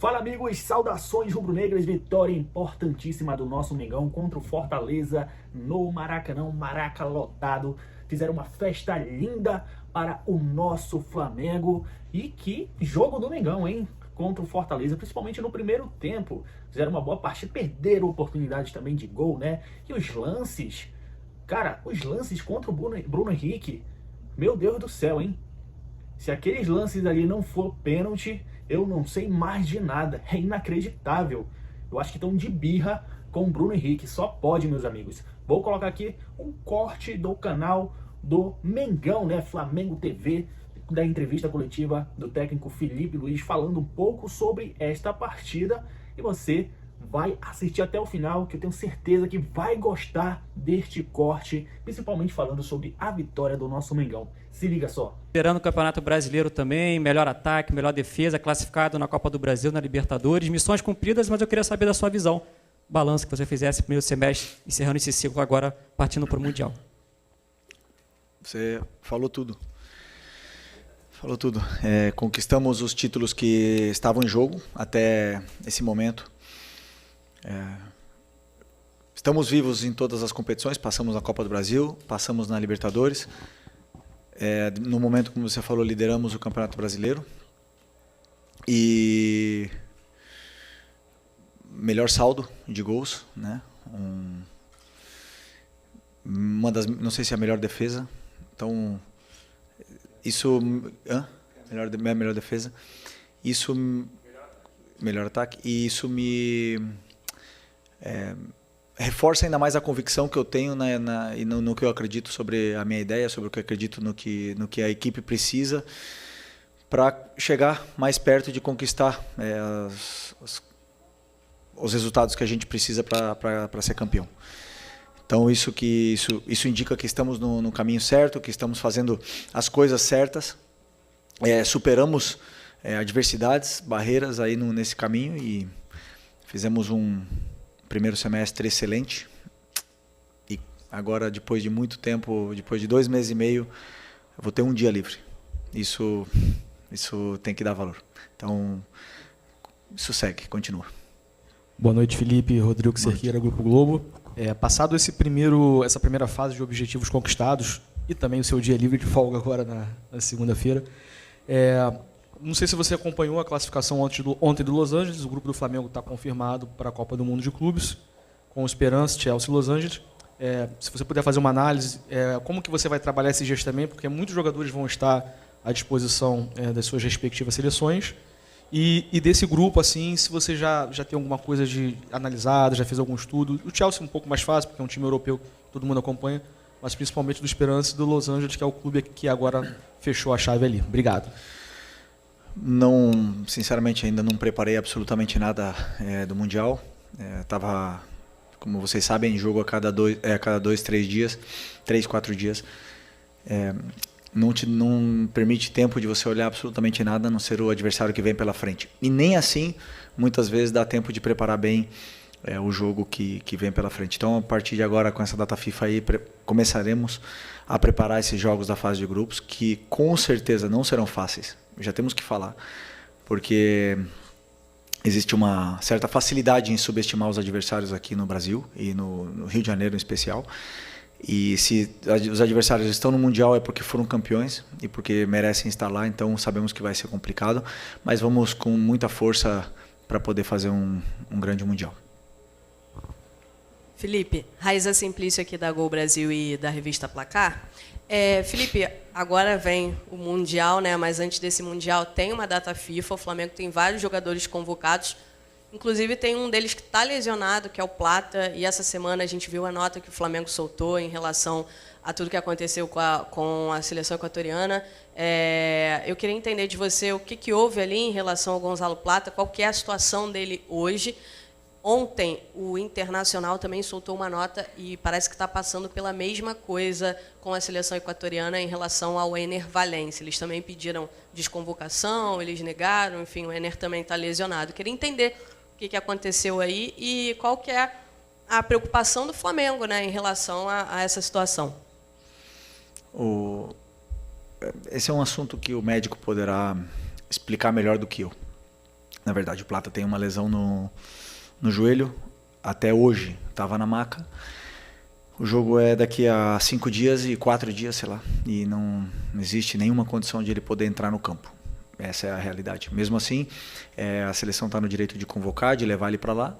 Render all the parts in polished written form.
Fala, amigos, saudações rubro-negras, vitória importantíssima do nosso Mengão contra o Fortaleza no Maracanã, Maraca lotado. Fizeram uma festa linda para o nosso Flamengo. E que jogo do Mengão, hein? Contra o Fortaleza, principalmente no primeiro tempo. Fizeram uma boa partida, perderam oportunidades também de gol, né? E os lances, cara, os lances contra o Bruno Henrique, meu Deus do céu, hein? Se aqueles lances ali não for pênalti, eu não sei mais de nada. É inacreditável. Eu acho que estão de birra com o Bruno Henrique. Só pode, meus amigos. Vou colocar aqui um corte do canal do Mengão, né? Flamengo TV, da entrevista coletiva do técnico Felipe Luiz, falando um pouco sobre esta partida. E você vai assistir até o final, que eu tenho certeza que vai gostar deste corte, principalmente falando sobre a vitória do nosso Mengão. Se liga só. Liderando o Campeonato Brasileiro também, melhor ataque, melhor defesa, classificado na Copa do Brasil, na Libertadores, missões cumpridas, mas eu queria saber da sua visão, balanço que você fizesse no primeiro semestre, encerrando esse ciclo agora, partindo para o Mundial. Você falou tudo. Falou tudo. Conquistamos os títulos que estavam em jogo até esse momento. Estamos vivos em todas as competições, passamos na Copa do Brasil, passamos na Libertadores. No momento, como você falou, lideramos o Campeonato Brasileiro. E melhor saldo de gols, né? Não sei se é a melhor defesa. Então, isso... melhor defesa. Isso... Melhor ataque. E isso me... reforça ainda mais a convicção que eu tenho no que eu acredito sobre a minha ideia, sobre o que eu acredito no que a equipe precisa para chegar mais perto de conquistar os resultados que a gente precisa para ser campeão. Então isso indica que estamos no caminho certo, que estamos fazendo as coisas certas, superamos adversidades, barreiras aí nesse caminho e fizemos um primeiro semestre excelente e agora, depois de muito tempo, depois de 2 meses e meio, eu vou ter um dia livre. Isso tem que dar valor. Então, isso segue, continua. Boa noite, Felipe. Rodrigo Cerqueira, Grupo Globo. Passado essa primeira fase de objetivos conquistados e também o seu dia livre de folga agora na segunda-feira, não sei se você acompanhou a classificação ontem do Los Angeles. O grupo do Flamengo está confirmado para a Copa do Mundo de Clubes, com Esperance, Chelsea e Los Angeles. Se você puder fazer uma análise, como que você vai trabalhar esses dias também, porque muitos jogadores vão estar à disposição das suas respectivas seleções. E desse grupo, assim, se você já tem alguma coisa de analisada, já fez algum estudo. O Chelsea é um pouco mais fácil, porque é um time europeu que todo mundo acompanha, mas principalmente do Esperance e do Los Angeles, que é o clube que agora fechou a chave ali. Obrigado. Não, sinceramente, ainda não preparei absolutamente nada do Mundial. Tava, como vocês sabem, em jogo a cada 2, 3 dias, 3, 4 dias. Não permite tempo de você olhar absolutamente nada, a não ser o adversário que vem pela frente. E nem assim, muitas vezes, dá tempo de preparar bem o jogo que vem pela frente. Então, a partir de agora, com essa data FIFA aí, começaremos a preparar esses jogos da fase de grupos, que com certeza não serão fáceis. Já temos que falar, porque existe uma certa facilidade em subestimar os adversários aqui no Brasil e no Rio de Janeiro em especial. E se os adversários estão no Mundial é porque foram campeões e porque merecem estar lá, então sabemos que vai ser complicado, mas vamos com muita força para poder fazer um grande Mundial. Felipe, Raíza Simplício aqui da Gol Brasil e da revista Placar. Felipe, agora vem o Mundial, né? Mas antes desse Mundial tem uma data FIFA, o Flamengo tem vários jogadores convocados, inclusive tem um deles que está lesionado, que é o Plata, e essa semana a gente viu a nota que o Flamengo soltou em relação a tudo que aconteceu com a seleção equatoriana. Eu queria entender de você o que houve ali em relação ao Gonzalo Plata, qual que é a situação dele hoje. Ontem, o Internacional também soltou uma nota e parece que está passando pela mesma coisa com a seleção equatoriana em relação ao Ener Valencia. Eles também pediram desconvocação, eles negaram, enfim, o Ener também está lesionado. Queria entender o que aconteceu aí e qual que é a preocupação do Flamengo, né, em relação a essa situação. Esse é um assunto que o médico poderá explicar melhor do que eu. Na verdade, o Plata tem uma lesão no joelho. Até hoje estava na maca. O jogo é daqui a 5 dias e 4 dias, sei lá. E não existe nenhuma condição de ele poder entrar no campo. Essa é a realidade. Mesmo assim, a seleção está no direito de convocar, de levar ele para lá.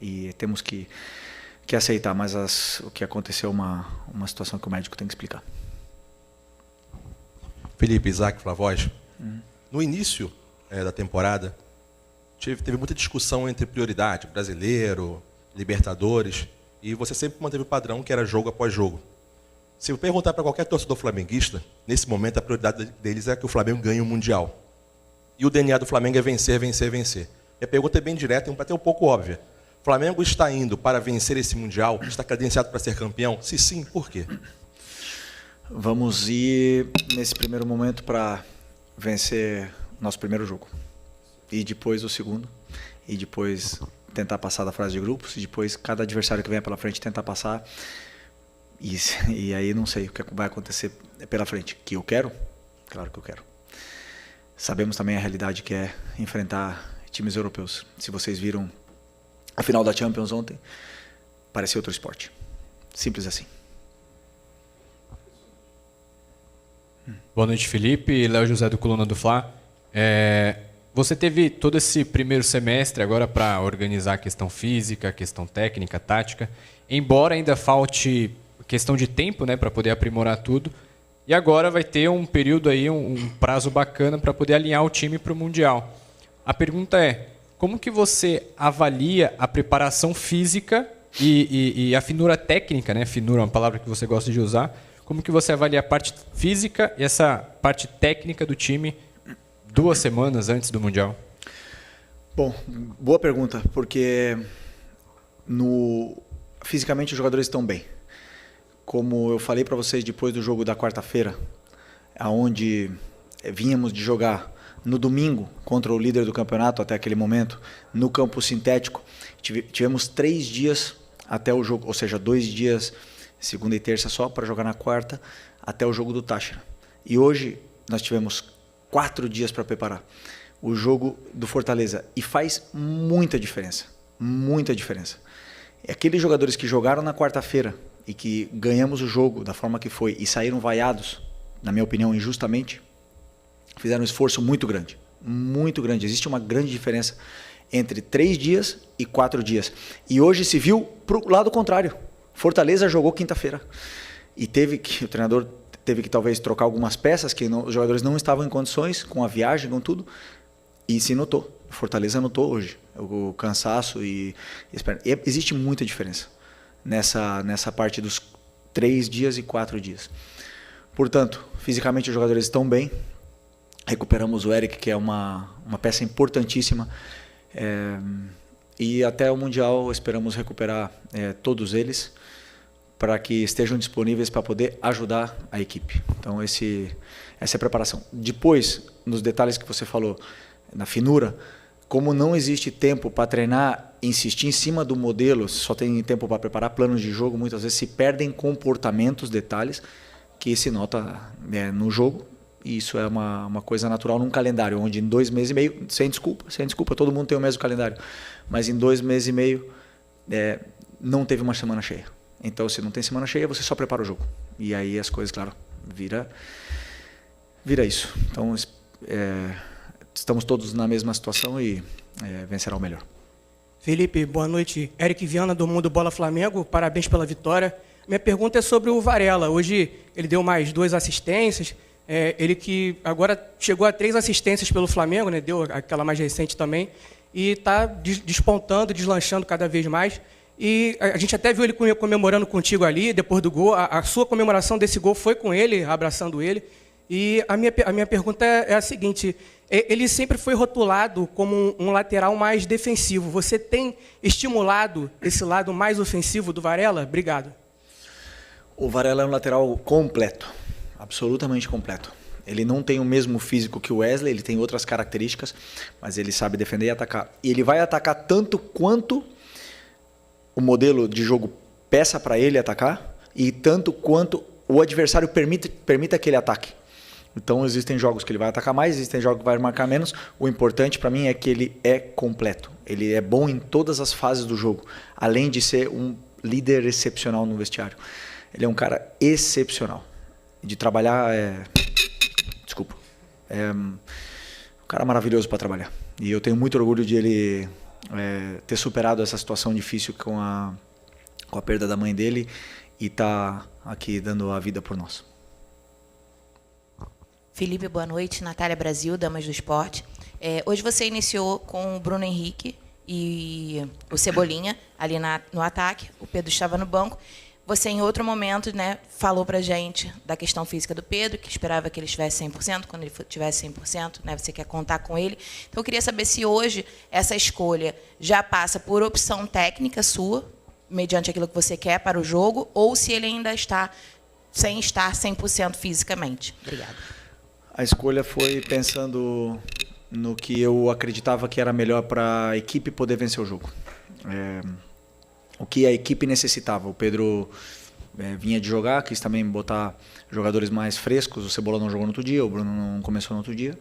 E temos que aceitar. Mas o que aconteceu é uma situação que o médico tem que explicar. Felipe, Isaac, Flavoz. No início da temporada, teve muita discussão entre prioridade, brasileiro, Libertadores, e você sempre manteve o padrão que era jogo após jogo. Se eu perguntar para qualquer torcedor flamenguista, nesse momento a prioridade deles é que o Flamengo ganhe o Mundial. E o DNA do Flamengo é vencer, vencer, vencer. Minha pergunta é bem direta e até um pouco óbvia. O Flamengo está indo para vencer esse Mundial? Está credenciado para ser campeão? Se sim, por quê? Vamos ir, nesse primeiro momento, para vencer nosso primeiro jogo. E depois o segundo. E depois tentar passar da fase de grupos. E depois cada adversário que venha pela frente tentar passar. E aí não sei o que vai acontecer pela frente. Que eu quero? Claro que eu quero. Sabemos também a realidade que é enfrentar times europeus. Se vocês viram a final da Champions ontem, parecia outro esporte. Simples assim. Boa noite, Felipe. Léo José do Coluna do Fla. Você teve todo esse primeiro semestre agora para organizar a questão física, a questão técnica, tática. Embora ainda falte questão de tempo, né, para poder aprimorar tudo. E agora vai ter um período aí, um prazo bacana para poder alinhar o time para o Mundial. A pergunta é, como que você avalia a preparação física e a finura técnica, né? Finura é uma palavra que você gosta de usar. Como que você avalia a parte física e essa parte técnica do time 2 semanas antes do Mundial? Bom, boa pergunta, porque fisicamente os jogadores estão bem. Como eu falei para vocês depois do jogo da quarta-feira, onde vínhamos de jogar no domingo contra o líder do campeonato até aquele momento, no campo sintético, tivemos 3 dias até o jogo, ou seja, 2 dias, segunda e terça só, para jogar na quarta, até o jogo do Táchira. E hoje nós tivemos 4 dias para preparar o jogo do Fortaleza. E faz muita diferença. Muita diferença. Aqueles jogadores que jogaram na quarta-feira e que ganhamos o jogo da forma que foi e saíram vaiados, na minha opinião, injustamente, fizeram um esforço muito grande. Muito grande. Existe uma grande diferença entre 3 dias e 4 dias. E hoje se viu para o lado contrário. Fortaleza jogou quinta-feira. E o treinador teve que talvez trocar algumas peças, que os jogadores não estavam em condições, com a viagem, com tudo. E se notou. Fortaleza notou hoje. O cansaço e existe muita diferença nessa parte dos 3 dias e 4 dias. Portanto, fisicamente os jogadores estão bem. Recuperamos o Eric, que é uma peça importantíssima. E até o Mundial esperamos recuperar todos eles para que estejam disponíveis para poder ajudar a equipe. Então essa é a preparação. Depois, nos detalhes que você falou, na finura, como não existe tempo para treinar, insistir em cima do modelo, só tem tempo para preparar planos de jogo, muitas vezes se perdem comportamentos, detalhes, que se nota no jogo. E isso é uma coisa natural num calendário, onde em 2 meses e meio, sem desculpa, todo mundo tem o mesmo calendário, mas em 2 meses e meio não teve uma semana cheia. Então, se não tem semana cheia, você só prepara o jogo. E aí as coisas, claro, vira isso. Então, estamos todos na mesma situação e vencerá o melhor. Felipe, boa noite. Eric Viana, do Mundo Bola Flamengo. Parabéns pela vitória. Minha pergunta é sobre o Varela. Hoje ele deu mais 2 assistências. Ele que agora chegou a 3 assistências pelo Flamengo, né? Deu aquela mais recente também. E está despontando, deslanchando cada vez mais. E a gente até viu ele comemorando contigo ali, depois do gol. A sua comemoração desse gol foi com ele, abraçando ele. E a minha pergunta é a seguinte: ele sempre foi rotulado como um lateral mais defensivo. Você tem estimulado esse lado mais ofensivo do Varela? Obrigado. O Varela é um lateral completo, absolutamente completo. Ele não tem o mesmo físico que o Wesley, ele tem outras características, mas ele sabe defender e atacar. E ele vai atacar tanto quanto o modelo de jogo peça para ele atacar e tanto quanto o adversário permita que ele ataque. Então existem jogos que ele vai atacar mais, existem jogos que vai marcar menos. O importante para mim é que ele é completo. Ele é bom em todas as fases do jogo, além de ser um líder excepcional no vestiário. Ele é um cara excepcional. De trabalhar desculpa. É um cara maravilhoso para trabalhar. E eu tenho muito orgulho de ele ter superado essa situação difícil com a perda da mãe dele e tá aqui dando a vida por nós. Felipe, boa noite. Natália Brasil, Damas do Esporte. Hoje você iniciou com o Bruno Henrique e o Cebolinha ali no ataque. O Pedro estava no banco. Você, em outro momento, né, falou para a gente da questão física do Pedro, que esperava que ele estivesse 100%. Quando ele tivesse 100%, né, você quer contar com ele. Então, eu queria saber se hoje essa escolha já passa por opção técnica sua, mediante aquilo que você quer para o jogo, ou se ele ainda está sem estar 100% fisicamente. Obrigada. A escolha foi pensando no que eu acreditava que era melhor para a equipe poder vencer o jogo. O que a equipe necessitava. O Pedro vinha de jogar, quis também botar jogadores mais frescos. O Cebola não jogou no outro dia, o Bruno não começou no outro dia.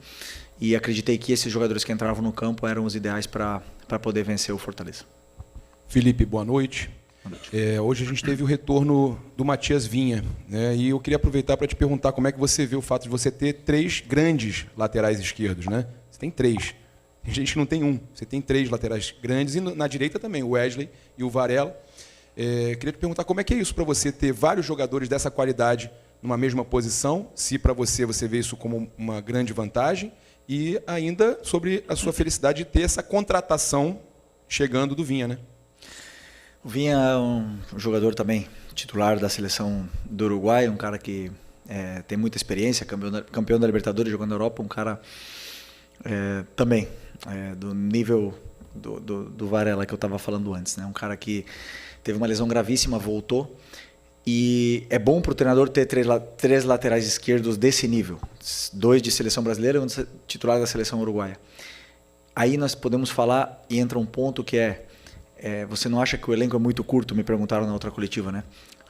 E acreditei que esses jogadores que entravam no campo eram os ideais para poder vencer o Fortaleza. Felipe, boa noite. Hoje a gente teve o retorno do Matias Vinha, né? E eu queria aproveitar para te perguntar como é que você vê o fato de você ter 3 grandes laterais esquerdos, né? Você tem 3. Tem gente que não tem um. Você tem 3 laterais grandes e na direita também, o Wesley e o Varela. Queria te perguntar como é que é isso para você ter vários jogadores dessa qualidade numa mesma posição, se para você vê isso como uma grande vantagem, e ainda sobre a sua felicidade de ter essa contratação chegando do Vinha, né? O Vinha é um jogador também titular da seleção do Uruguai, um cara que tem muita experiência, campeão da Libertadores, jogando na Europa, um cara também do nível do Varela que eu estava falando antes, né? Um cara que teve uma lesão gravíssima, voltou, e é bom para o treinador ter 3 laterais esquerdos desse nível, 2 de seleção brasileira e um titular da seleção uruguaia. Aí nós podemos falar, e entra um ponto que você não acha que o elenco é muito curto? Me perguntaram na outra coletiva, né?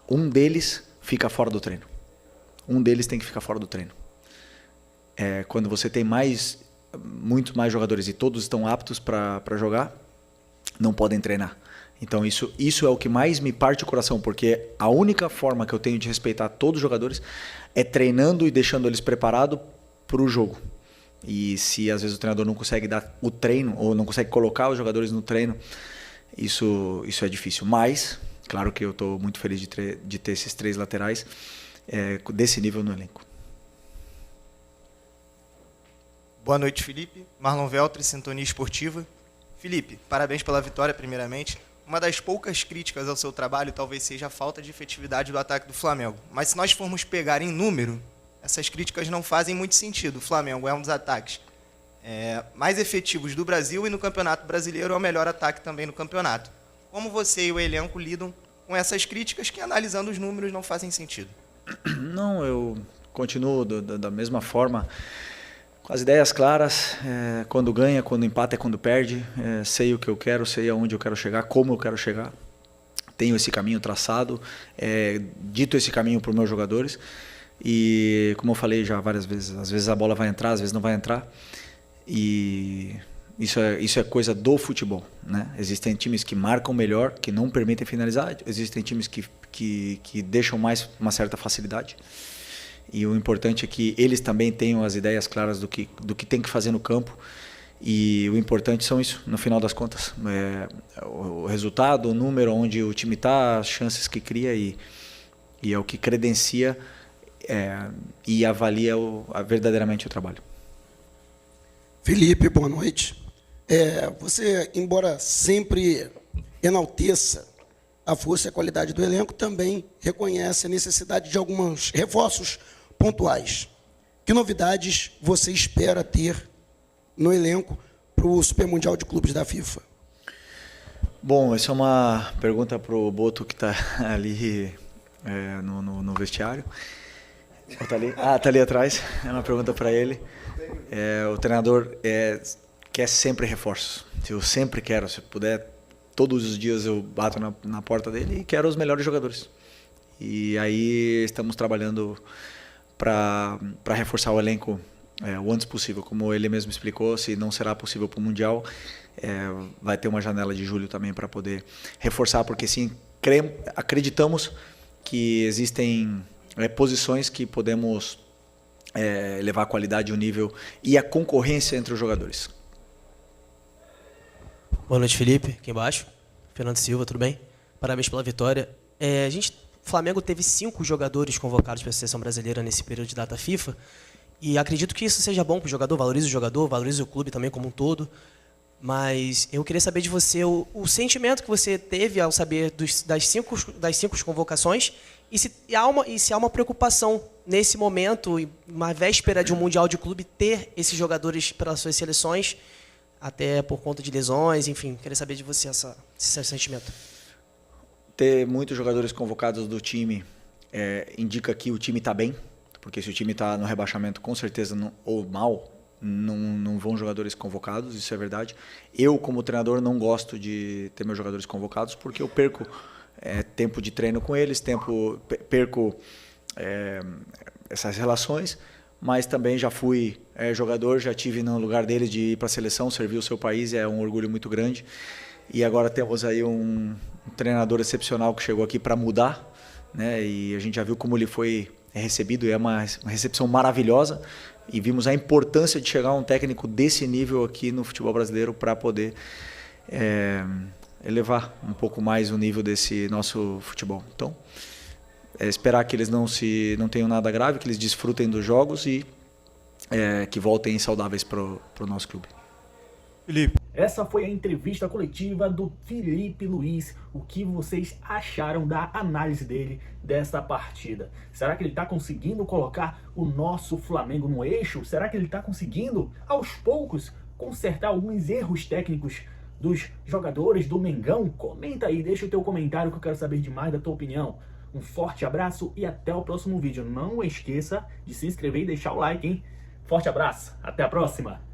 Um deles fica fora do treino. Um deles tem que ficar fora do treino. Quando você tem muito mais jogadores e todos estão aptos para jogar, não podem treinar. Então isso é o que mais me parte o coração, porque a única forma que eu tenho de respeitar todos os jogadores é treinando e deixando eles preparados para o jogo. E se às vezes o treinador não consegue dar o treino ou não consegue colocar os jogadores no treino, isso é difícil. Mas, claro que eu estou muito feliz de ter esses 3 laterais desse nível no elenco. Boa noite, Felipe. Marlon Veltri, Sintonia Esportiva. Felipe, parabéns pela vitória, primeiramente. Uma das poucas críticas ao seu trabalho talvez seja a falta de efetividade do ataque do Flamengo. Mas se nós formos pegar em número, essas críticas não fazem muito sentido. O Flamengo é um dos ataques mais efetivos do Brasil e no Campeonato Brasileiro é o melhor ataque também no campeonato. Como você e o elenco lidam com essas críticas que, analisando os números, não fazem sentido? Não, eu continuo da mesma forma, com as ideias claras, quando ganha, quando empata é quando perde, sei o que eu quero, sei aonde eu quero chegar, como eu quero chegar, tenho esse caminho traçado, dito esse caminho para os meus jogadores e, como eu falei já várias vezes, às vezes a bola vai entrar, às vezes não vai entrar, e isso é coisa do futebol, né? Existem times que marcam melhor, que não permitem finalizar, existem times que deixam mais uma certa facilidade. E o importante é que eles também tenham as ideias claras do que tem que fazer no campo. E o importante são isso, no final das contas. O resultado, o número, onde o time está, as chances que cria e é o que credencia e avalia verdadeiramente o trabalho. Felipe, boa noite. Você, embora sempre enalteça a força e a qualidade do elenco, também reconhece a necessidade de alguns reforços pontuais. Que novidades você espera ter no elenco para o Super Mundial de Clubes da FIFA? Bom, essa é uma pergunta para o Boto, que está ali no vestiário. Está ali? Está ali atrás. É uma pergunta para ele. O treinador quer sempre reforços. Eu sempre quero, se puder, todos os dias eu bato na porta dele e quero os melhores jogadores. E aí estamos trabalhando para reforçar o elenco o antes possível. Como ele mesmo explicou, se não será possível para o Mundial, vai ter uma janela de julho também para poder reforçar, porque sim, acreditamos que existem posições que podemos levar a qualidade, o nível e a concorrência entre os jogadores. Boa noite, Felipe, aqui embaixo. Fernando Silva, tudo bem? Parabéns pela vitória. O Flamengo teve 5 jogadores convocados para a seleção brasileira nesse período de data FIFA, e acredito que isso seja bom para o jogador, valorize o clube também como um todo. Mas eu queria saber de você o sentimento que você teve ao saber das cinco convocações e se há uma preocupação nesse momento, uma véspera de um Mundial de Clube, ter esses jogadores pelas suas seleções, até por conta de lesões, enfim. Queria saber de você esse sentimento. Ter muitos jogadores convocados do time indica que o time está bem, porque se o time está no rebaixamento, com certeza, ou mal, não vão jogadores convocados, isso é verdade. Eu, como treinador, não gosto de ter meus jogadores convocados, porque eu perco tempo de treino com eles, perco essas relações, mas também já fui jogador, já tive no lugar deles de ir para a seleção, servir o seu país, é um orgulho muito grande. E agora temos aí um treinador excepcional que chegou aqui para mudar, né? E a gente já viu como ele foi recebido, e é uma recepção maravilhosa, e vimos a importância de chegar a um técnico desse nível aqui no futebol brasileiro para poder elevar um pouco mais o nível desse nosso futebol. Então, esperar que eles não tenham nada grave, que eles desfrutem dos jogos e que voltem saudáveis para o nosso clube. Felipe. Essa foi a entrevista coletiva do Felipe Luiz. O que vocês acharam da análise dele dessa partida? Será que ele está conseguindo colocar o nosso Flamengo no eixo? Será que ele está conseguindo, aos poucos, consertar alguns erros técnicos dos jogadores do Mengão? Comenta aí, deixa o teu comentário que eu quero saber demais da tua opinião. Um forte abraço e até o próximo vídeo. Não esqueça de se inscrever e deixar o like, hein? Forte abraço, até a próxima!